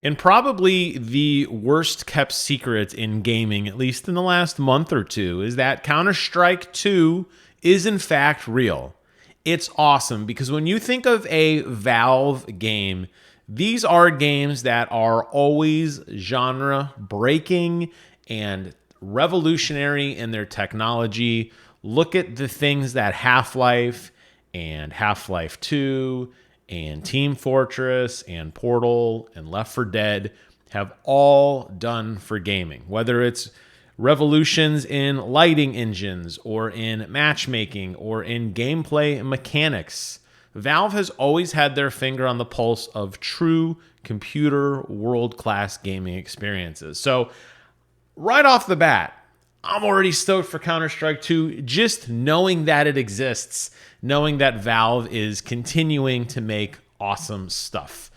And probably the worst kept secret in gaming, at least in the last month or two, is that Counter-Strike 2 is in fact real. It's awesome because when you think of a Valve game, these are games that are always genre breaking and revolutionary in their technology. Look at the things that Half-Life and Half-Life 2 and Team Fortress and Portal and Left 4 Dead have all done for gaming, whether it's revolutions in lighting engines or in matchmaking or in gameplay mechanics. Valve has always had their finger on the pulse of true computer world-class gaming experiences. So right off the bat, I'm already stoked for Counter-Strike 2, just knowing that it exists, knowing that Valve is continuing to make awesome stuff.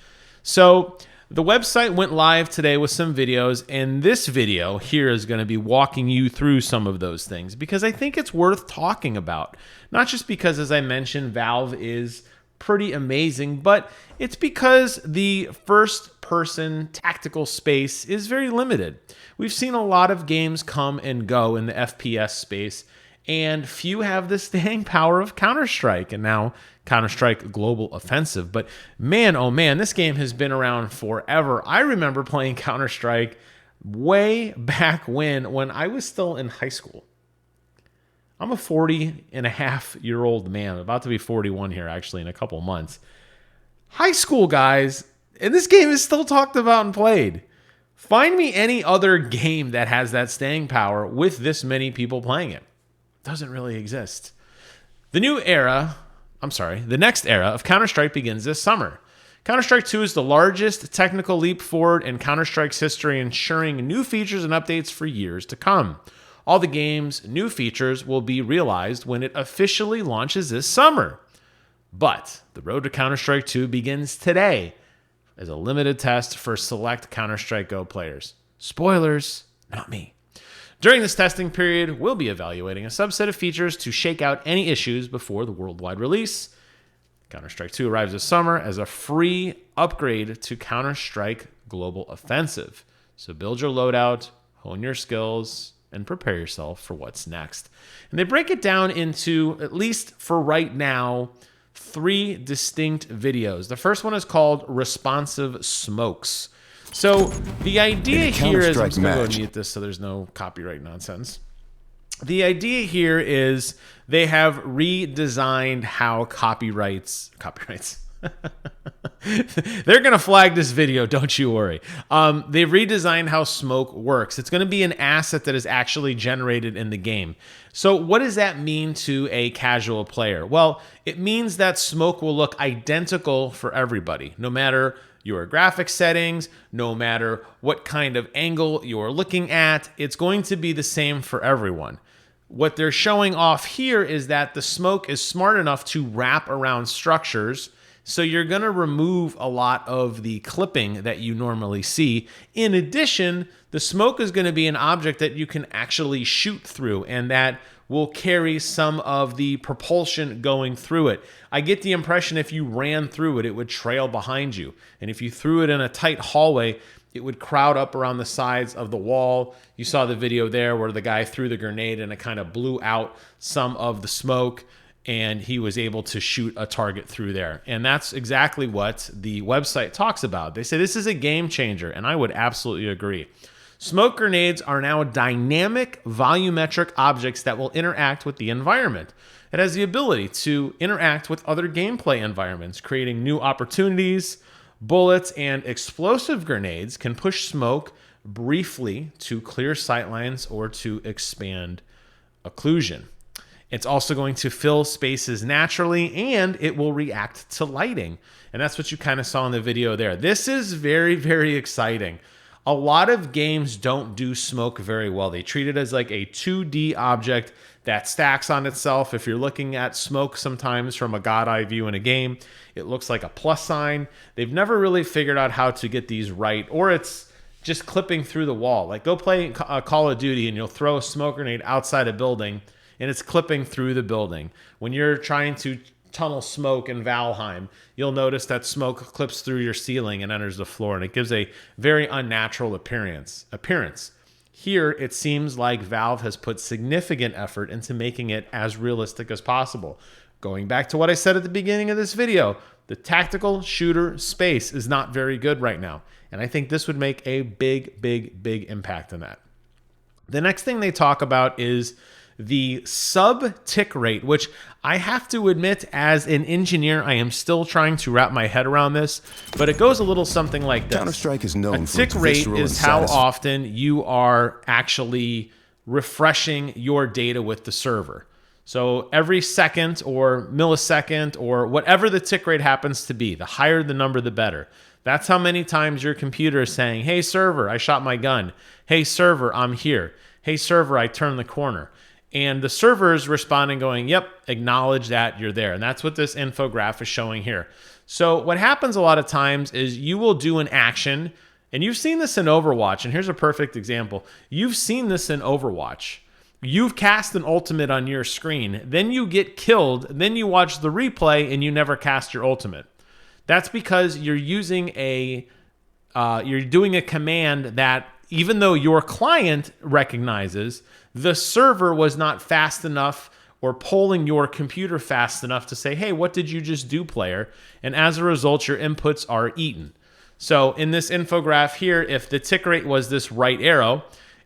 So the website went live today with some videos, and this video here is going to be walking you through some of those things because I think it's worth talking about. Not just because, as I mentioned, Valve is pretty amazing, but it's because the first-person tactical space is very limited. We've seen a lot of games come and go in the FPS space, and few have the staying power of Counter-Strike, and now Counter-Strike Global Offensive. But man, oh man, this game has been around forever. I remember playing Counter-Strike way back when I was still in high school. I'm a 40-and-a-half-year-old man, about to be 41 here actually in a couple months. High school guys, and this game is still talked about and played. Find me any other game that has that staying power with this many people playing it. It doesn't really exist. The next era of Counter-Strike begins this summer. Counter-Strike 2 is the largest technical leap forward in Counter-Strike's history, ensuring new features and updates for years to come. All the game's new features will be realized when it officially launches this summer. But the road to Counter-Strike 2 begins today as a limited test for select Counter-Strike Go players. Spoilers, not me. During this testing period, we'll be evaluating a subset of features to shake out any issues before the worldwide release. Counter-Strike 2 arrives this summer as a free upgrade to Counter-Strike Global Offensive. So build your loadout, hone your skills, and prepare yourself for what's next. And they break it down into, at least for right now, 3 distinct videos. The first one is called Responsive Smokes. So the idea here is, I'm just going to go and mute this so there's no copyright nonsense. The idea here is they have redesigned how copyrights. They're going to flag this video, don't you worry. They've redesigned how smoke works. It's going to be an asset that is actually generated in the game. So what does that mean to a casual player? Well, it means that smoke will look identical for everybody, no matter your graphic settings, no matter what kind of angle you're looking at. It's going to be the same for everyone. What they're showing off here is that the smoke is smart enough to wrap around structures, so you're going to remove a lot of the clipping that you normally see. In addition, the smoke is going to be an object that you can actually shoot through, and that will carry some of the propulsion going through it. I get the impression if you ran through it, it would trail behind you. And if you threw it in a tight hallway, it would crowd up around the sides of the wall. You saw the video there where the guy threw the grenade and it kind of blew out some of the smoke, and he was able to shoot a target through there. And that's exactly what the website talks about. They say this is a game changer, and I would absolutely agree. Smoke grenades are now dynamic volumetric objects that will interact with the environment. It has the ability to interact with other gameplay environments, creating new opportunities. Bullets and explosive grenades can push smoke briefly to clear sightlines or to expand occlusion. It's also going to fill spaces naturally, and it will react to lighting. And that's what you kind of saw in the video there. This is very, very exciting. A lot of games don't do smoke very well. They treat it as like a 2D object that stacks on itself. If you're looking at smoke sometimes from a God eye view in a game, it looks like a plus sign. They've never really figured out how to get these right, or it's just clipping through the wall. Like go play Call of Duty and you'll throw a smoke grenade outside a building and it's clipping through the building. When you're trying to tunnel smoke in Valheim, you'll notice that smoke clips through your ceiling and enters the floor, and it gives a very unnatural appearance. Here, it seems like Valve has put significant effort into making it as realistic as possible. Going back to what I said at the beginning of this video, the tactical shooter space is not very good right now, and I think this would make a big, big, big impact on that. The next thing they talk about is the sub-tick rate, which I have to admit, as an engineer, I am still trying to wrap my head around this, but it goes a little something like this. Counter-Strike is known for its tick rate visceral is and how satisfying. often you are actually refreshing your data with the server. So every second or millisecond or whatever the tick rate happens to be, the higher the number, the better. That's how many times your computer is saying, hey, server, I shot my gun. Hey, server, I'm here. Hey, server, I turned the corner. And the server is responding going, yep, acknowledge that you're there. And that's what this infograph is showing here. So what happens a lot of times is you will do an action, and you've seen this in Overwatch, and here's a perfect example. You've seen this in Overwatch. You've cast an ultimate on your screen, then you get killed, then you watch the replay, and you never cast your ultimate. That's because you're using you're doing a command that, even though your client recognizes, the server was not fast enough or polling your computer fast enough to say, hey, what did you just do, player? And as a result, your inputs are eaten. So in this infograph here, if the tick rate was this right arrow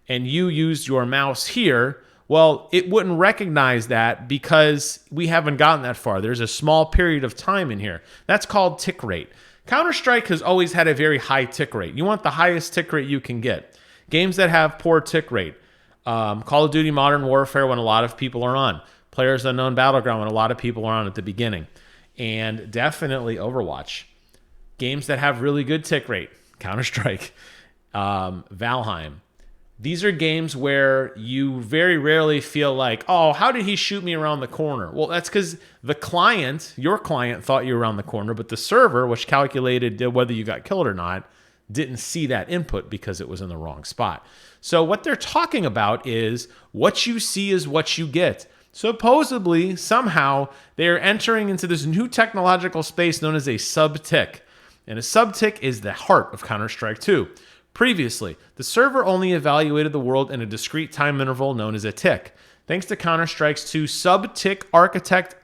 and you used your mouse here, well, it wouldn't recognize that because we haven't gotten that far. There's a small period of time in here. That's called tick rate. Counter-Strike has always had a very high tick rate. You want the highest tick rate you can get. Games that have poor tick rate. Call of Duty Modern Warfare, when a lot of people are on. Players Unknown Battleground, when a lot of people are on at the beginning. And definitely Overwatch. Games that have really good tick rate. Counter-Strike. Valheim. These are games where you very rarely feel like, oh, how did he shoot me around the corner? Well, that's because the client, your client, thought you were around the corner, but the server, which calculated whether you got killed or not, didn't see that input because it was in the wrong spot. So what they're talking about is what you see is what you get. Supposedly, somehow, they are entering into this new technological space known as a sub-tick. And a sub-tick is the heart of Counter-Strike 2. Previously, the server only evaluated the world in a discrete time interval known as a tick. Thanks to Counter-Strike's 2 sub-tick architecture,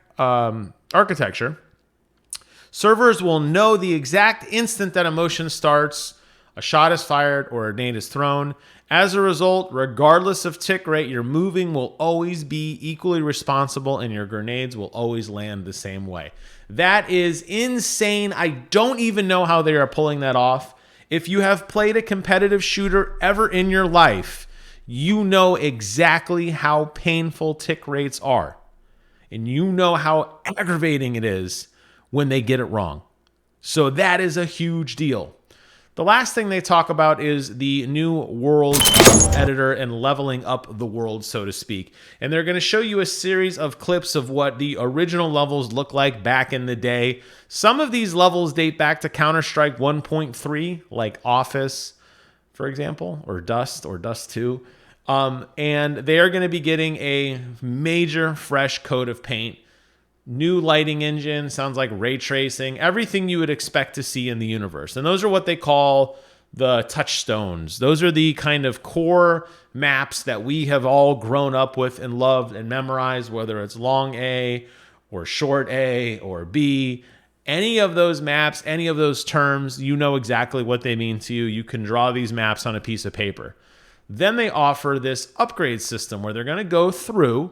servers will know the exact instant that a motion starts, a shot is fired, or a nade is thrown. As a result, regardless of tick rate, your moving will always be equally responsible and your grenades will always land the same way. That is insane. I don't even know how they are pulling that off. If you have played a competitive shooter ever in your life, you know exactly how painful tick rates are. And you know how aggravating it is when they get it wrong. So that is a huge deal. The last thing they talk about is the new world editor and leveling up the world, so to speak. And they're going to show you a series of clips of what the original levels look like back in the day. Some of these levels date back to Counter-Strike 1.3, like Office, for example, or Dust 2. And they are going to be getting a major fresh coat of paint. New lighting engine, sounds like ray tracing, everything you would expect to see in the universe. And those are what they call the touchstones. Those are the kind of core maps that we have all grown up with and loved and memorized, whether it's long A or short A or B. Any of those maps, any of those terms, you know exactly what they mean to you. You can draw these maps on a piece of paper. Then they offer this upgrade system where they're going to go through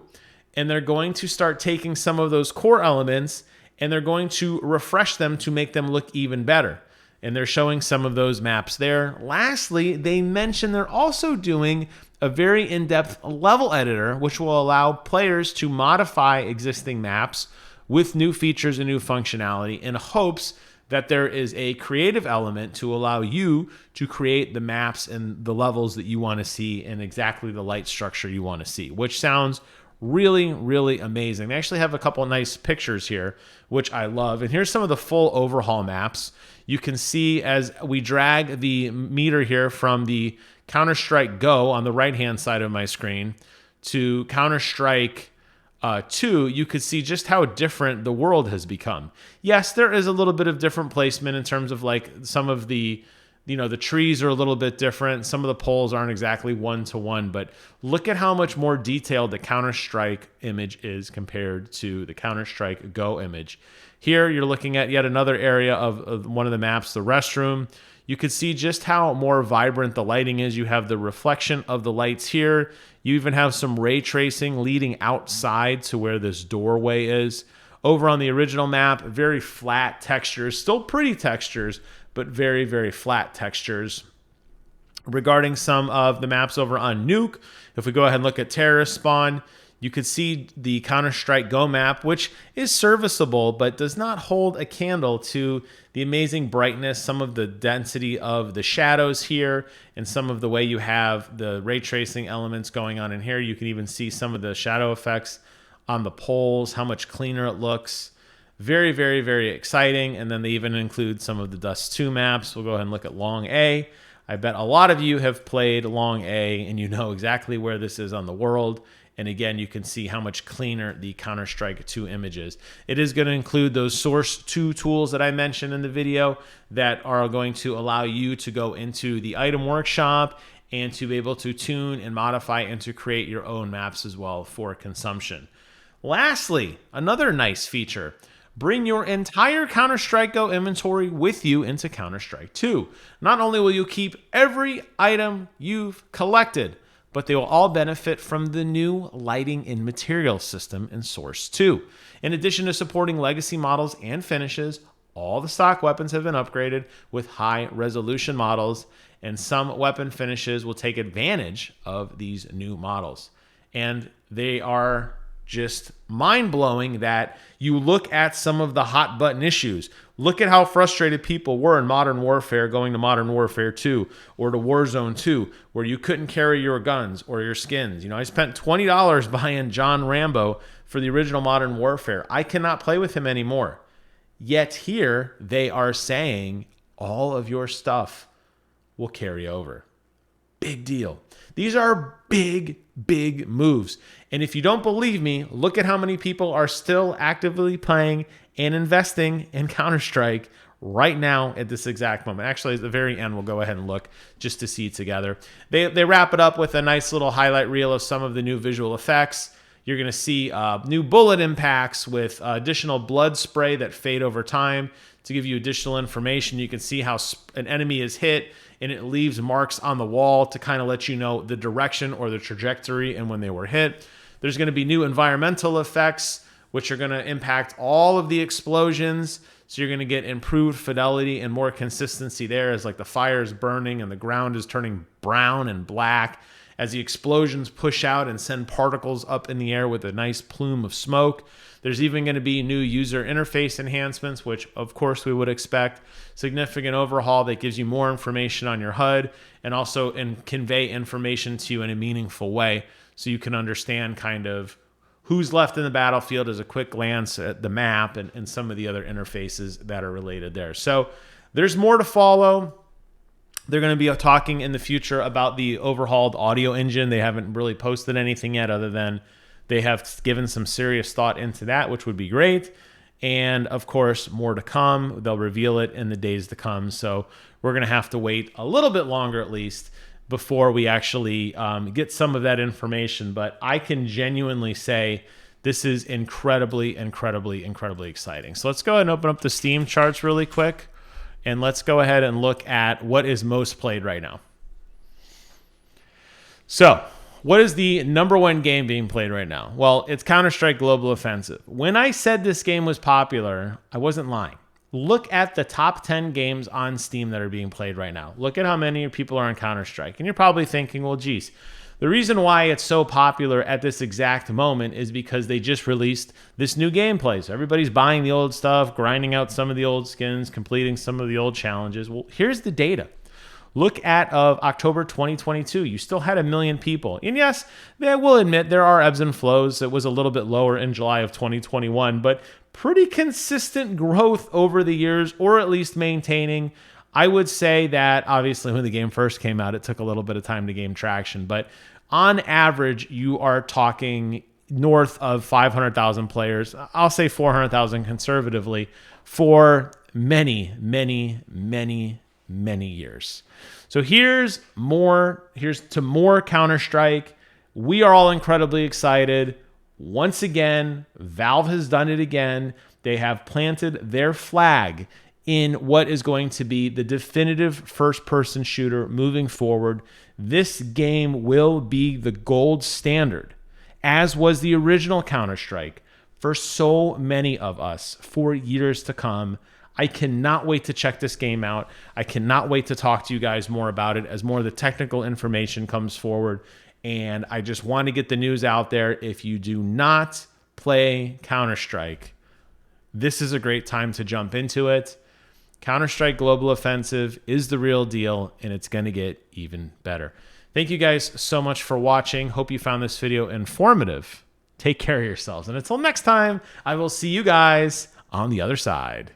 and they're going to start taking some of those core elements and they're going to refresh them to make them look even better. And they're showing some of those maps there. Lastly, they mention they're also doing a very in-depth level editor, which will allow players to modify existing maps with new features and new functionality in hopes that there is a creative element to allow you to create the maps and the levels that you want to see and exactly the light structure you want to see, which sounds really, really amazing. They actually have a couple of nice pictures here, which I love. And here's some of the full overhaul maps. You can see as we drag the meter here from the Counter-Strike Go on the right-hand side of my screen to Counter-Strike 2, you could see just how different the world has become. Yes, there is a little bit of different placement in terms of like some of the, the trees are a little bit different. Some of the poles aren't exactly one-to-one, but look at how much more detailed the Counter-Strike image is compared to the Counter-Strike Go image. Here, you're looking at yet another area of one of the maps, the restroom. You could see just how more vibrant the lighting is. You have the reflection of the lights here. You even have some ray tracing leading outside to where this doorway is. Over on the original map, very flat textures, still pretty textures, but very, very flat textures. Regarding some of the maps over on Nuke, if we go ahead and look at Terrorist Spawn, you could see the Counter-Strike Go map, which is serviceable, but does not hold a candle to the amazing brightness, some of the density of the shadows here, and some of the way you have the ray tracing elements going on in here. You can even see some of the shadow effects on the poles, how much cleaner it looks. Very, very, very exciting. And then they even include some of the Dust 2 maps. We'll go ahead and look at Long A. I bet a lot of you have played Long A, and you know exactly where this is on the world. And again, you can see how much cleaner the Counter-Strike 2 image is. It is going to include those Source 2 tools that I mentioned in the video that are going to allow you to go into the item workshop and to be able to tune and modify and to create your own maps as well for consumption. Lastly, another nice feature. Bring your entire Counter-Strike Go inventory with you into Counter-Strike 2. Not only will you keep every item you've collected, but they will all benefit from the new lighting and material system in Source 2. In addition to supporting legacy models and finishes, all the stock weapons have been upgraded with high-resolution models, and some weapon finishes will take advantage of these new models. And they are just mind-blowing that you look at some of the hot button issues. Look at how frustrated people were in Modern Warfare going to Modern Warfare 2 or to Warzone 2, where you couldn't carry your guns or your skins. I spent $20 buying John Rambo for the original Modern Warfare. I cannot play with him anymore. Yet here they are saying all of your stuff will carry over. Big deal. These are big, big moves. And if you don't believe me, look at how many people are still actively playing and investing in Counter-Strike right now at this exact moment. Actually, at the very end, we'll go ahead and look just to see together. They wrap it up with a nice little highlight reel of some of the new visual effects. You're going to see new bullet impacts with additional blood spray that fade over time to give you additional information. You can see how an enemy is hit and it leaves marks on the wall to kind of let you know the direction or the trajectory and when they were hit. There's going to be new environmental effects, which are going to impact all of the explosions. So you're going to get improved fidelity and more consistency there as like the fire is burning and the ground is turning brown and black as the explosions push out and send particles up in the air with a nice plume of smoke. There's even going to be new user interface enhancements, which of course we would expect. Significant overhaul that gives you more information on your HUD and also convey information to you in a meaningful way so you can understand kind of who's left in the battlefield as a quick glance at the map and some of the other interfaces that are related there. So there's more to follow. They're going to be talking in the future about the overhauled audio engine. They haven't really posted anything yet other than they have given some serious thought into that, which would be great. And of course, more to come. They'll reveal it in the days to come. So we're going to have to wait a little bit longer at least before we actually get some of that information. But I can genuinely say this is incredibly, incredibly, incredibly exciting. So let's go ahead and open up the Steam charts really quick. And let's go ahead and look at what is most played right now. So, what is the #1 game being played right now? Well, it's Counter-Strike Global Offensive. When I said this game was popular, I wasn't lying. Look at the top 10 games on Steam that are being played right now. Look at how many people are on Counter-Strike. And you're probably thinking, well, geez, the reason why it's so popular at this exact moment is because they just released this new gameplay. So everybody's buying the old stuff, grinding out some of the old skins, completing some of the old challenges. Well, here's the data. Look at October 2022. You still had 1 million people. And yes, I will admit there are ebbs and flows. It was a little bit lower in July of 2021, but pretty consistent growth over the years, or at least maintaining. I would say that obviously when the game first came out, it took a little bit of time to gain traction, but on average, you are talking north of 500,000 players. I'll say 400,000 conservatively for many, many, many, many years. So here's to more Counter-Strike. We are all incredibly excited. Once again, Valve has done it again. They have planted their flag in what is going to be the definitive first-person shooter moving forward. This game will be the gold standard, as was the original Counter-Strike, for so many of us for years to come. I cannot wait to check this game out. I cannot wait to talk to you guys more about it as more of the technical information comes forward. And I just want to get the news out there. If you do not play Counter-Strike, this is a great time to jump into it. Counter-Strike Global Offensive is the real deal, and it's going to get even better. Thank you guys so much for watching. Hope you found this video informative. Take care of yourselves. And until next time, I will see you guys on the other side.